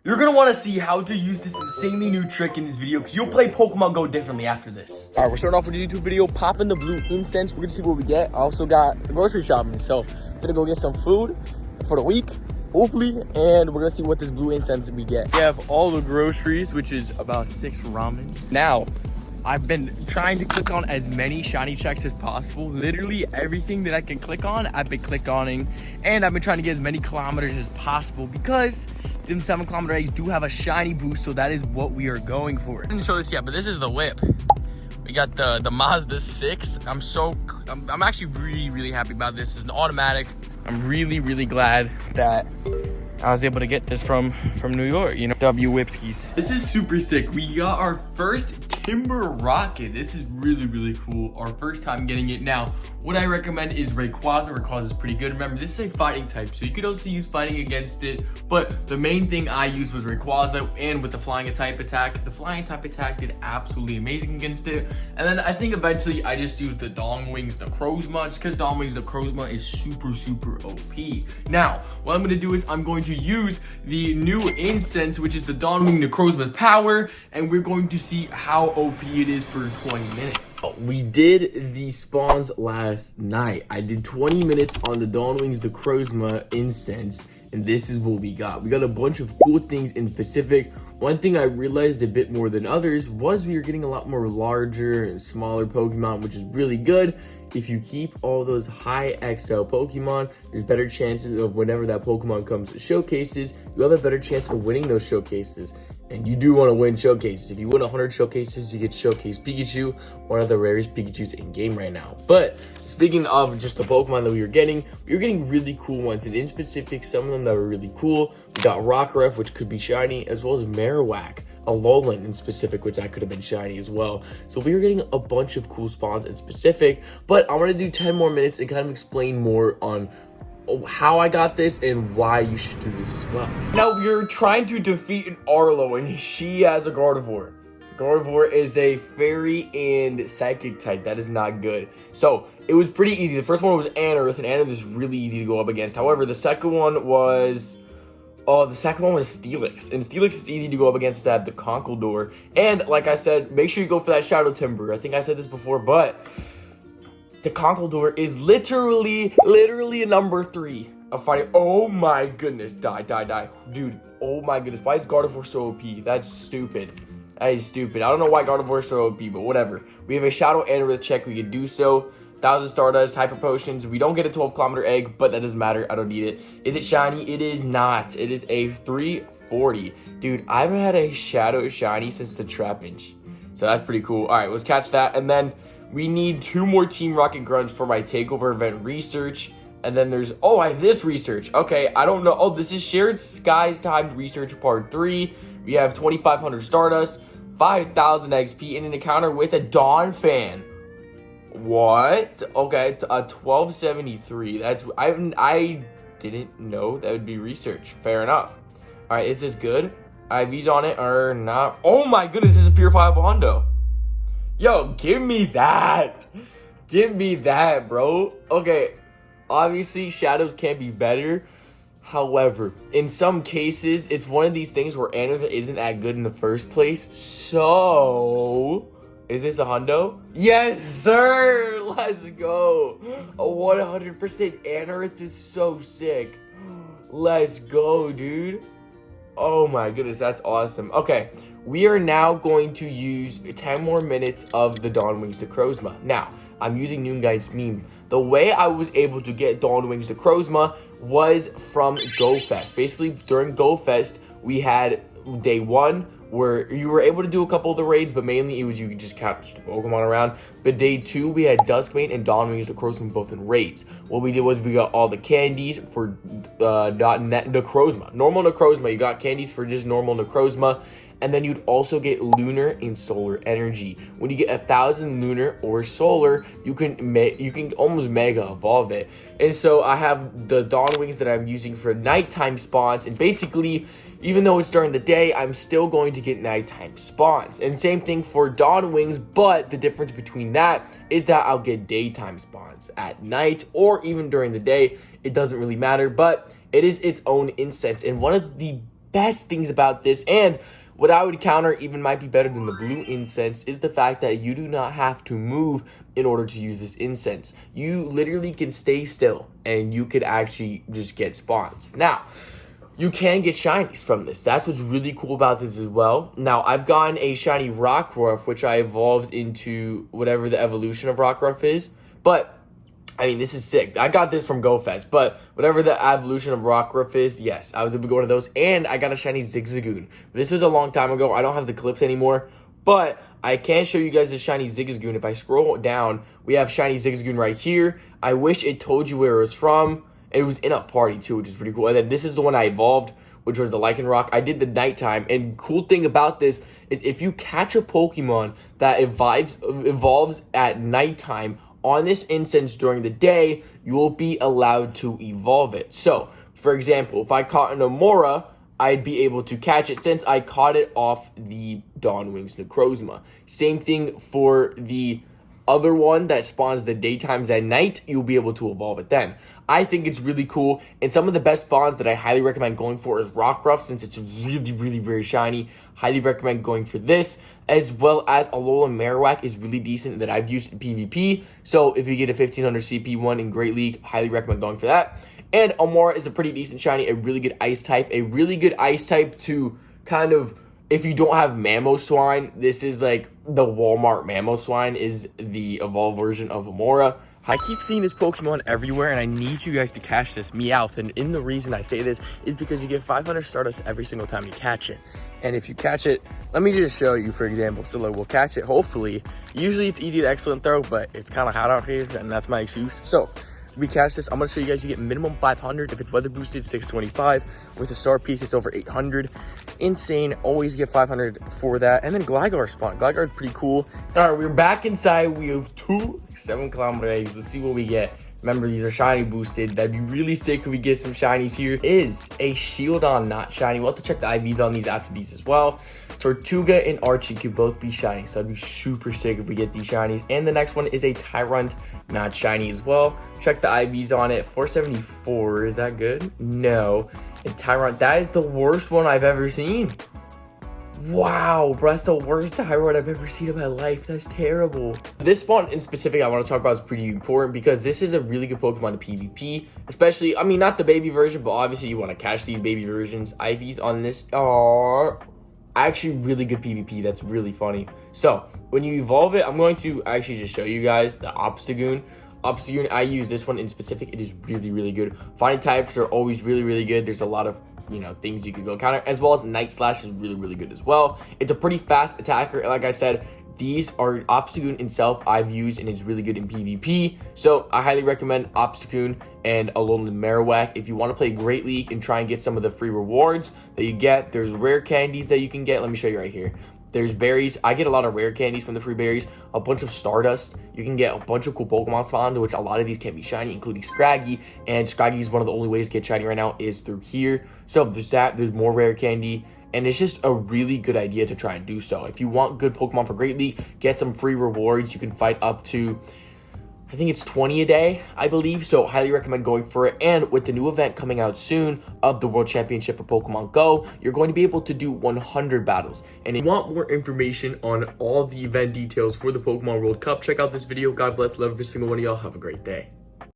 You're gonna want to see how to use this insanely new trick in this video because you'll play Pokemon Go differently after this. All right, we're starting off with a YouTube video, popping the blue incense. We're gonna see what we get. I also got grocery shopping, so I'm gonna go get some food for the week, hopefully, and we're gonna see what this blue incense we get. We have all the groceries, which is about 6 ramen. Now, I've been trying to click on as many shiny checks as possible. Literally everything that I can click on, I've been click-oning, and I've been trying to get as many kilometers as possible because them 7-kilometer eggs do have a shiny boost, so that is what we are going for. I didn't show this yet, but this is the whip. We got the Mazda 6. I'm actually really happy about this. It's an automatic. I'm really glad that I was able to get this from New York, you know, W Whipskis. This is super sick. We got our first Timber Rocket. This is really cool. Our first time getting it. Now, what I recommend is Rayquaza. Rayquaza is pretty good. Remember, this is a fighting type, so you could also use fighting against it, but the main thing I used was Rayquaza, and with the flying type attack, because the flying type attack did absolutely amazing against it. And then I think eventually I just used the Dawn Wings Necrozma, just because Dawn Wings Necrozma is super OP. Now, what I'm going to do is I'm going to use the new incense, which is the Dawn Wing Necrozma's power, and we're going to see how OP it is for 20 minutes. We did the spawns last night. I did 20 minutes on the Dawn Wings Necrozma incense, and this is what we got. We got a bunch of cool things in specific. One thing I realized a bit more than others was we were getting a lot more larger and smaller Pokemon, which is really good. If you keep all those high XL Pokemon, there's better chances of whenever that Pokemon comes to showcases, you have a better chance of winning those showcases. And you do want to win showcases. If you win 100 showcases, you get Showcase Pikachu, one of the rarest Pikachus in game right now. But speaking of just the Pokemon that we were getting really cool ones. And in specific, some of them that were really cool. We got Rockruff, which could be shiny, as well as Marowak, a Alolan in specific, which that could have been shiny as well. So we were getting a bunch of cool spawns in specific. But I want to do 10 more minutes and kind of explain more on how I got this and why you should do this as well. Now, you're trying to defeat an Arlo, and she has a Gardevoir. Gardevoir is a fairy and psychic type. That is not good. So it was pretty easy. The first one was Anorith, and Anorith is really easy to go up against. However, the second one was Steelix, and Steelix is easy to go up against at the Conkeldurr. And like I said, make sure you go for that Shadow Timber. I think I said this before, but the Conkeldurr is literally a number 3 of fighting. Oh my goodness, die. Dude, oh my goodness, why is Gardevoir so OP? That's stupid. That is stupid. I don't know why Gardevoir is so OP, but whatever. We have a Shadow Anorith check, we can do so. 1,000 Stardust, Hyper Potions. We don't get a 12-kilometer egg, but that doesn't matter. I don't need it. Is it shiny? It is not. It is a 340. Dude, I haven't had a Shadow shiny since the Trapinch. So that's pretty cool. All right, let's catch that. And then we need 2 more Team Rocket Grunts for my takeover event research. And then there's, I have this research. Okay, I don't know. Oh, this is Shared Skies Timed Research Part 3. We have 2,500 Stardust, 5,000 XP, and an encounter with a Dawn fan. What? Okay, a 1273. That's, I didn't know that would be research. Fair enough. All right, is this good? IVs on it or not? Oh my goodness, this is a purifiable Hundo. Yo, give me that. Give me that, bro. Okay, obviously shadows can be better. However, in some cases, it's one of these things where Anorith isn't that good in the first place. So, is this a Hundo? Yes, sir. Let's go. A 100% Anorith is so sick. Let's go, dude. Oh my goodness, that's awesome. Okay, we are now going to use 10 more minutes of the Dawn Wings Necrozma. Now, I'm using Noon Guy's meme. The way I was able to get Dawn Wings Necrozma was from GoFest. Basically, during GoFest, we had day 1 where you were able to do a couple of the raids, but mainly it was you could just catch the Pokemon around. But day 2, we had Duskmane and Dawn Wings Necrozma both in raids. What we did was we got all the candies for Necrozma. Normal Necrozma, you got candies for just normal Necrozma. And then you'd also get lunar and solar energy. When you get 1,000 lunar or solar, you can almost mega evolve it. And so I have the Dawn Wings that I'm using for nighttime spawns. And basically, even though it's during the day, I'm still going to get nighttime spawns. And same thing for Dawn Wings, but the difference between that is that I'll get daytime spawns at night or even during the day. It doesn't really matter, but it is its own incense. And one of the best things about this, and what I would counter even might be better than the blue incense, is the fact that you do not have to move in order to use this incense. You literally can stay still and you could actually just get spawns. Now, you can get shinies from this. That's what's really cool about this as well. Now, I've gotten a shiny Rockruff, which I evolved into whatever the evolution of Rockruff is. But, I mean, this is sick. I got this from GoFest, but whatever the evolution of Rockruff is, yes, I was able to go one of those. And I got a shiny Zigzagoon. This was a long time ago. I don't have the clips anymore, but I can show you guys the shiny Zigzagoon. If I scroll down, we have shiny Zigzagoon right here. I wish it told you where it was from. It was in a party too, which is pretty cool. And then this is the one I evolved, which was the Lycanroc. I did the nighttime. And cool thing about this is if you catch a Pokemon that evolves at nighttime on this incense during the day, you will be allowed to evolve it. So, for example, if I caught an Amora, I'd be able to catch it since I caught it off the Dawnwings Necrozma. Same thing for the other one that spawns the daytimes at night, you'll be able to evolve it then. I think it's really cool, and some of the best spawns that I highly recommend going for is Rockruff, since it's really, really very shiny. Highly recommend going for this, as well as Alolan Marowak is really decent that I've used in PvP. So if you get a 1500 CP one in Great League, highly recommend going for that. And Amora is a pretty decent shiny, a really good ice type, to kind of, if you don't have Mamoswine, this is like the Walmart Mamoswine is the evolved version of Amora. I keep seeing this Pokemon everywhere, and I need you guys to catch this Meowth. And the reason I say this is because you get 500 Stardust every single time you catch it. And if you catch it, let me just show you, for example. So like, we'll catch it, hopefully. Usually it's easy to excellent throw, but it's kind of hot out here, and that's my excuse. So we catch this. I'm going to show you guys you get minimum 500. If it's weather boosted, 625. With a star piece, it's over 800. Insane. Always get 500 for that. And then Gligar spawn. Gligar is pretty cool. All right, we're back inside. We have 2 7-kilometer eggs. Let's see what we get. Remember, these are shiny boosted. That'd be really sick if we get some shinies here. Is a Shieldon not shiny. We'll have to check the IVs on these after these as well. Tortuga and Archie could both be shiny, so that'd be super sick if we get these shinies. And the next one is a Tyrant, not shiny as well. Check the IVs on it. 474, is that good? No. And Tyrant, that is the worst one I've ever seen. Wow, bro, that's the worst Tyrant I've ever seen in my life. That's terrible. This spawn in specific I want to talk about is pretty important because this is a really good Pokemon to PvP. Especially, I mean, not the baby version, but obviously you want to catch these baby versions. IVs on this are actually really good PvP. That's really funny. So, when you evolve it, I'm going to actually just show you guys the Obstagoon. Obstagoon, I use this one in specific. It is really, really good. Finding types are always really, really good. There's a lot of things you could go counter, as well as Night Slash is really, really good as well. It's a pretty fast attacker. Like I said, these are Obstagoon itself I've used, and it's really good in PvP. So I highly recommend Obstagoon and Alolan Marowak. If you want to play Great League and try and get some of the free rewards that you get, there's rare candies that you can get. Let me show you right here. There's berries. I get a lot of rare candies from the free berries. A bunch of Stardust. You can get a bunch of cool Pokemon spawned, which a lot of these can be shiny, including Scraggy. And Scraggy is one of the only ways to get shiny right now is through here. So there's that. There's more rare candy. And it's just a really good idea to try and do so. If you want good Pokemon for Great League, get some free rewards. You can fight up to, I think it's 20 a day, I believe. So highly recommend going for it. And with the new event coming out soon of the World Championship for Pokemon Go, you're going to be able to do 100 battles. And if you want more information on all the event details for the Pokemon World Cup, check out this video. God bless. Love every single one of y'all. Have a great day.